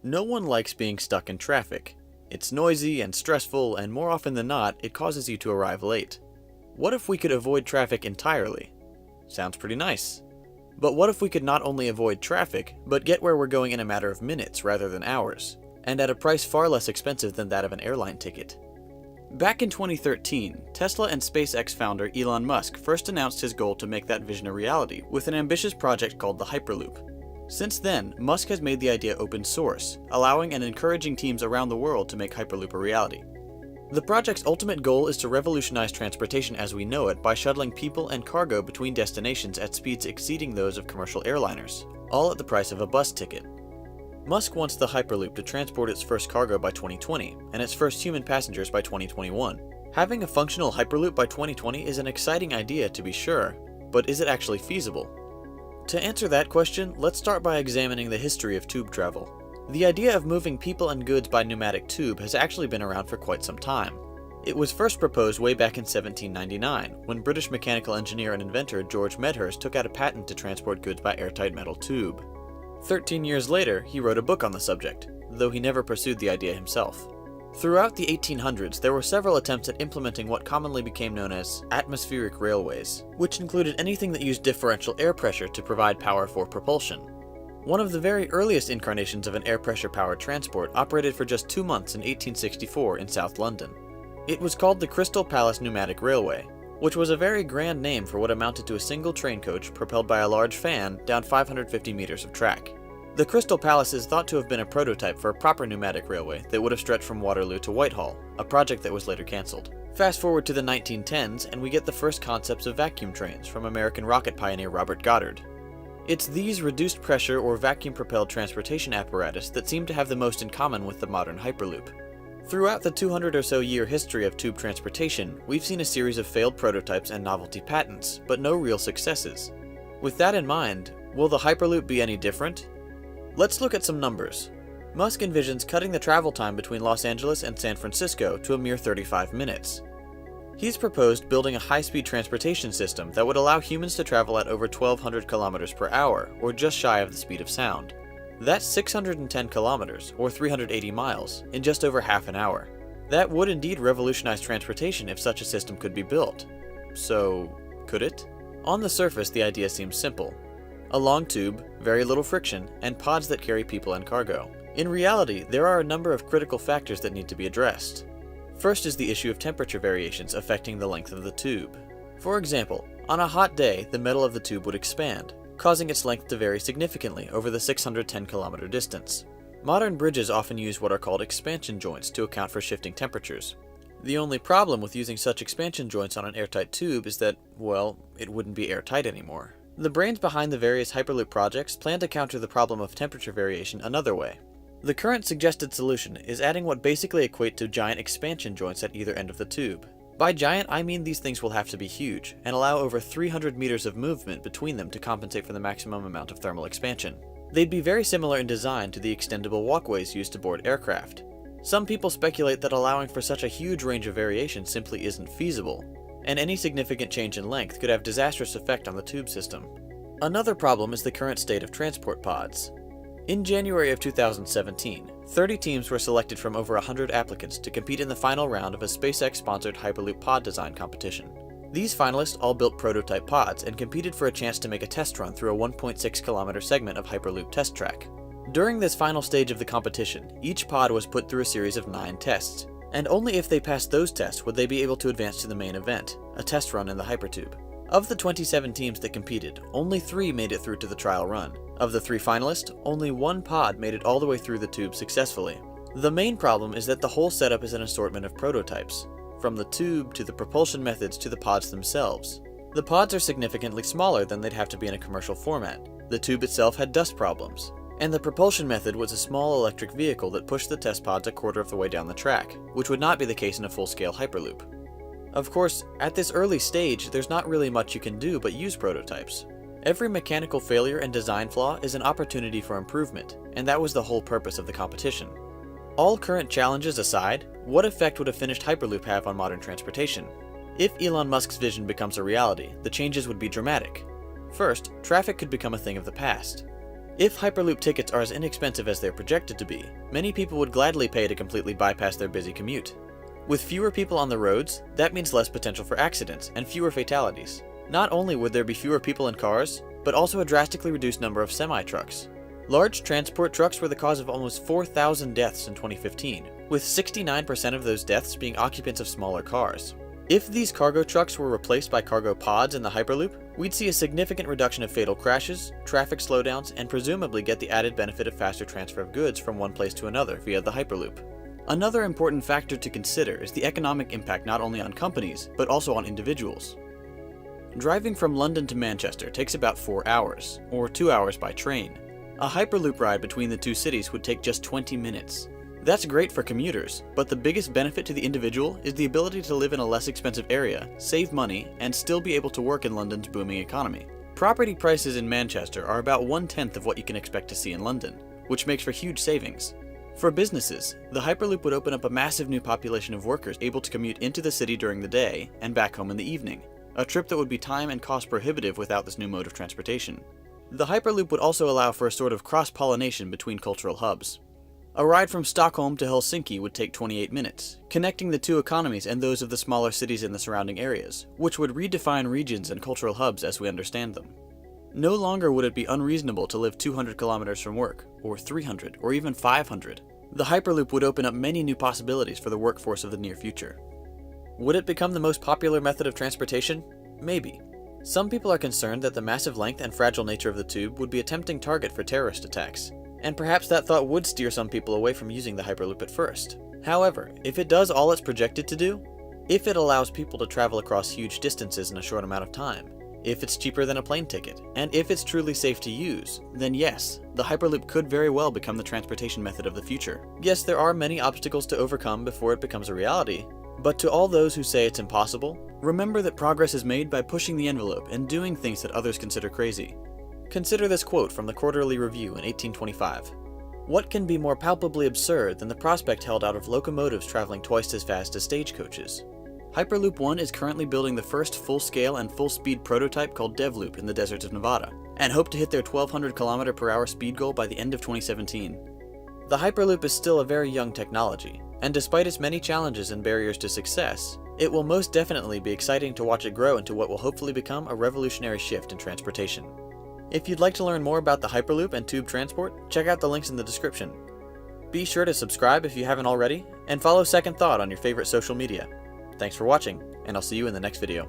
No one likes being stuck in traffic. It's noisy and stressful, and more often than not, it causes you to arrive late. What if we could avoid traffic entirely? Sounds pretty nice. But what if we could not only avoid traffic, but get where we're going in a matter of minutes rather than hours, and at a price far less expensive than that of an airline ticket? Back in 2013, Tesla and SpaceX founder Elon Musk first announced his goal to make that vision a reality with an ambitious project called the Hyperloop. Since then, Musk has made the idea open source, allowing and encouraging teams around the world to make Hyperloop a reality. The project's ultimate goal is to revolutionize transportation as we know it by shuttling people and cargo between destinations at speeds exceeding those of commercial airliners, all at the price of a bus ticket. Musk wants the Hyperloop to transport its first cargo by 2020, and its first human passengers by 2021. Having a functional Hyperloop by 2020 is an exciting idea to be sure, but is it actually feasible? To answer that question, let's start by examining the history of tube travel. The idea of moving people and goods by pneumatic tube has actually been around for quite some time. It was first proposed way back in 1799, when British mechanical engineer and inventor George Medhurst took out a patent to transport goods by airtight metal tube. 13 years later, he wrote a book on the subject, though he never pursued the idea himself. Throughout the 1800s, there were several attempts at implementing what commonly became known as atmospheric railways, which included anything that used differential air pressure to provide power for propulsion. One of the very earliest incarnations of an air pressure powered transport operated for just 2 months in 1864 in South London. It was called the Crystal Palace Pneumatic Railway, which was a very grand name for what amounted to a single train coach propelled by a large fan down 550 meters of track. The Crystal Palace is thought to have been a prototype for a proper pneumatic railway that would have stretched from Waterloo to Whitehall, a project that was later cancelled. Fast forward to the 1910s and we get the first concepts of vacuum trains from American rocket pioneer Robert Goddard. It's these reduced pressure or vacuum-propelled transportation apparatus that seem to have the most in common with the modern Hyperloop. Throughout the 200 or so year history of tube transportation, we've seen a series of failed prototypes and novelty patents, but no real successes. With that in mind, will the Hyperloop be any different? Let's look at some numbers. Musk envisions cutting the travel time between Los Angeles and San Francisco to a mere 35 minutes. He's proposed building a high-speed transportation system that would allow humans to travel at over 1,200 kilometers per hour, or just shy of the speed of sound. That's 610 kilometers, or 380 miles, in just over half an hour. That would indeed revolutionize transportation if such a system could be built. So, could it? On the surface, the idea seems simple. A long tube, very little friction, and pods that carry people and cargo. In reality, there are a number of critical factors that need to be addressed. First is the issue of temperature variations affecting the length of the tube. For example, on a hot day, the metal of the tube would expand, causing its length to vary significantly over the 610-kilometer distance. Modern bridges often use what are called expansion joints to account for shifting temperatures. The only problem with using such expansion joints on an airtight tube is that, well, it wouldn't be airtight anymore. The brains behind the various Hyperloop projects plan to counter the problem of temperature variation another way. The current suggested solution is adding what basically equate to giant expansion joints at either end of the tube. By giant, I mean these things will have to be huge, and allow over 300 meters of movement between them to compensate for the maximum amount of thermal expansion. They'd be very similar in design to the extendable walkways used to board aircraft. Some people speculate that allowing for such a huge range of variation simply isn't feasible, and any significant change in length could have disastrous effect on the tube system. Another problem is the current state of transport pods. In January of 2017, 30 teams were selected from over 100 applicants to compete in the final round of a SpaceX-sponsored Hyperloop pod design competition. These finalists all built prototype pods and competed for a chance to make a test run through a 1.6-kilometer segment of Hyperloop test track. During this final stage of the competition, each pod was put through a series of 9 tests, and only if they passed those tests would they be able to advance to the main event, a test run in the Hypertube. Of the 27 teams that competed, only 3 made it through to the trial run. Of the 3 finalists, only 1 pod made it all the way through the tube successfully. The main problem is that the whole setup is an assortment of prototypes, from the tube to the propulsion methods to the pods themselves. The pods are significantly smaller than they'd have to be in a commercial format. The tube itself had dust problems, and the propulsion method was a small electric vehicle that pushed the test pods a quarter of the way down the track, which would not be the case in a full-scale Hyperloop. Of course, at this early stage, there's not really much you can do but use prototypes. Every mechanical failure and design flaw is an opportunity for improvement, and that was the whole purpose of the competition. All current challenges aside, what effect would a finished Hyperloop have on modern transportation? If Elon Musk's vision becomes a reality, the changes would be dramatic. First, traffic could become a thing of the past. If Hyperloop tickets are as inexpensive as they're projected to be, many people would gladly pay to completely bypass their busy commute. With fewer people on the roads, that means less potential for accidents and fewer fatalities. Not only would there be fewer people in cars, but also a drastically reduced number of semi-trucks. Large transport trucks were the cause of almost 4,000 deaths in 2015, with 69% of those deaths being occupants of smaller cars. If these cargo trucks were replaced by cargo pods in the Hyperloop, we'd see a significant reduction of fatal crashes, traffic slowdowns, and presumably get the added benefit of faster transfer of goods from one place to another via the Hyperloop. Another important factor to consider is the economic impact not only on companies, but also on individuals. Driving from London to Manchester takes about 4 hours, or 2 hours by train. A Hyperloop ride between the two cities would take just 20 minutes. That's great for commuters, but the biggest benefit to the individual is the ability to live in a less expensive area, save money, and still be able to work in London's booming economy. Property prices in Manchester are about 1/10 of what you can expect to see in London, which makes for huge savings. For businesses, the Hyperloop would open up a massive new population of workers able to commute into the city during the day and back home in the evening, a trip that would be time and cost prohibitive without this new mode of transportation. The Hyperloop would also allow for a sort of cross-pollination between cultural hubs. A ride from Stockholm to Helsinki would take 28 minutes, connecting the two economies and those of the smaller cities in the surrounding areas, which would redefine regions and cultural hubs as we understand them. No longer would it be unreasonable to live 200 kilometers from work, or 300, or even 500. The Hyperloop would open up many new possibilities for the workforce of the near future. Would it become the most popular method of transportation? Maybe. Some people are concerned that the massive length and fragile nature of the tube would be a tempting target for terrorist attacks, and perhaps that thought would steer some people away from using the Hyperloop at first. However, if it does all it's projected to do, if it allows people to travel across huge distances in a short amount of time, if it's cheaper than a plane ticket, and if it's truly safe to use, then yes, the Hyperloop could very well become the transportation method of the future. Yes, there are many obstacles to overcome before it becomes a reality, but to all those who say it's impossible, remember that progress is made by pushing the envelope and doing things that others consider crazy. Consider this quote from the Quarterly Review in 1825. "What can be more palpably absurd than the prospect held out of locomotives traveling twice as fast as stagecoaches? Hyperloop 1 is currently building the first full-scale and full-speed prototype called DevLoop in the deserts of Nevada, and hope to hit their 1,200 km/h speed goal by the end of 2017. The Hyperloop is still a very young technology, and despite its many challenges and barriers to success, it will most definitely be exciting to watch it grow into what will hopefully become a revolutionary shift in transportation." If you'd like to learn more about the Hyperloop and tube transport, check out the links in the description. Be sure to subscribe if you haven't already, and follow Second Thought on your favorite social media. Thanks for watching, and I'll see you in the next video.